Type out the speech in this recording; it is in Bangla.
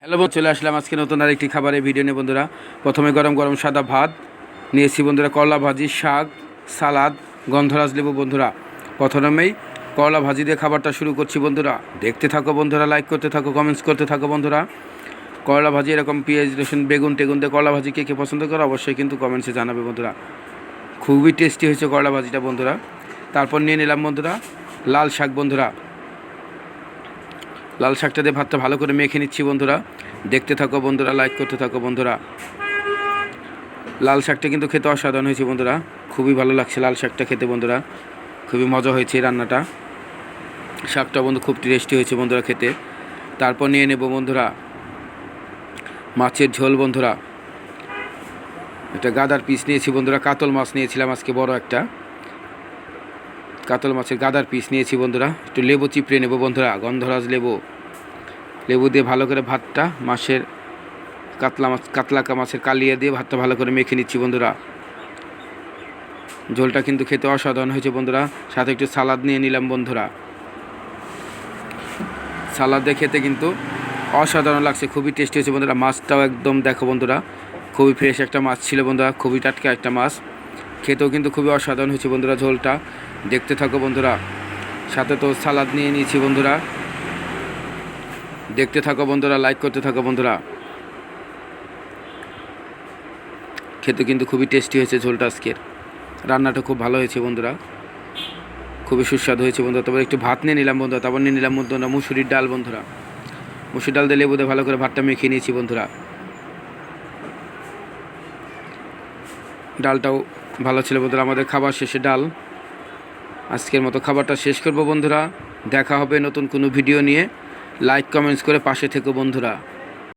হ্যালো বন্ধু, চলে আসলাম আজকে নতুন আরেকটি খাবারের ভিডিও নিয়ে বন্ধুরা। প্রথমে গরম গরম সাদা ভাত নিয়েছি বন্ধুরা, করলা ভাজি, শাক, সালাদ, গন্ধরাজ লেবু বন্ধুরা। প্রথমেই করলা ভাজি দিয়ে খাবারটা শুরু করছি বন্ধুরা। দেখতে থাকো বন্ধুরা, লাইক করতে থাকো, কমেন্টস করতে থাকো বন্ধুরা। করলা ভাজি এরকম পেঁয়াজ রসুন বেগুন টেগুন দিয়ে করলা ভাজি কে কে পছন্দ করো অবশ্যই কিন্তু কমেন্টসে জানাবে বন্ধুরা। খুবই টেস্টি হয়েছে করলা ভাজিটা বন্ধুরা। তারপর নিয়ে নিলাম বন্ধুরা লাল শাক বন্ধুরা। লাল শাকটা দিয়ে ভাতটা ভালো করে মেখে নিচ্ছি বন্ধুরা। দেখতে থাকো বন্ধুরা, লাইক করতে থাকো বন্ধুরা। লাল শাকটা কিন্তু খেতে অসাধারণ হয়েছে বন্ধুরা, খুবই ভালো লাগছে লাল শাকটা খেতে বন্ধুরা। খুবই মজা হয়েছে এই রান্নাটা। শাকটা বন্ধু খুব টেস্টি হয়েছে বন্ধুরা খেতে। তারপর নিয়ে নেব বন্ধুরা মাছের ঝোল বন্ধুরা। এটা গাদার পিস নিয়েছি বন্ধুরা, কাতল মাছ নিয়েছিলাম আজকে বড় একটা কাতল মাছের গাদার পিস নিয়েছি বন্ধুরা। একটু লেবু চিপড়ে নেব বন্ধুরা, গন্ধরাজ লেবু দিয়ে ভালো করে ভাতটা মাছের কাতলা মাছের কালিয়া দিয়ে ভাতটা ভালো করে মেখে নিচ্ছি বন্ধুরা। ঝোলটা কিন্তু খেতে অসাধারণ হয়েছে বন্ধুরা। সাথে একটু সালাদ নিয়ে নিলাম বন্ধুরা। সালাদ দিয়ে খেতে কিন্তু অসাধারণ লাগছে, খুবই টেস্টি হয়েছে বন্ধুরা। মাছটাও একদম দেখো বন্ধুরা, খুবই ফ্রেশ একটা মাছ ছিল বন্ধুরা, খুবই টাটকা একটা মাছ। খেতেও কিন্তু খুবই অসাধারণ হয়েছে বন্ধুরা ঝোলটা। দেখতে থাকো বন্ধুরা। সাথে তো সালাদ নিয়ে নিয়েছি বন্ধুরা। দেখতে থাকো বন্ধুরা, লাইক করতে থাকো বন্ধুরা। খেতে কিন্তু খুবই টেস্টি হয়েছে ঝোলটা আজকের। রান্নাটা খুব ভালো হয়েছে বন্ধুরা, খুবই সুস্বাদু হয়েছে বন্ধুরা। তারপর একটু ভাত নিয়ে নিলাম বন্ধুরা। তারপর নিয়ে নিলাম বন্ধুরা মুসুরির ডাল বন্ধুরা। মুসুরির ডাল দিয়ে লেবু দিয়ে ভালো করে ভাতটা মেখে নিয়েছি বন্ধুরা। ডালটাও ভালো ছিল বন্ধুরা। আমাদের খাবার শেষে ডাল। আজকের মতো খাবারটা শেষ করব বন্ধুরা। দেখা হবে নতুন কোনো ভিডিও নিয়ে। লাইক কমেন্টস করে পাশে থেকো বন্ধুরা।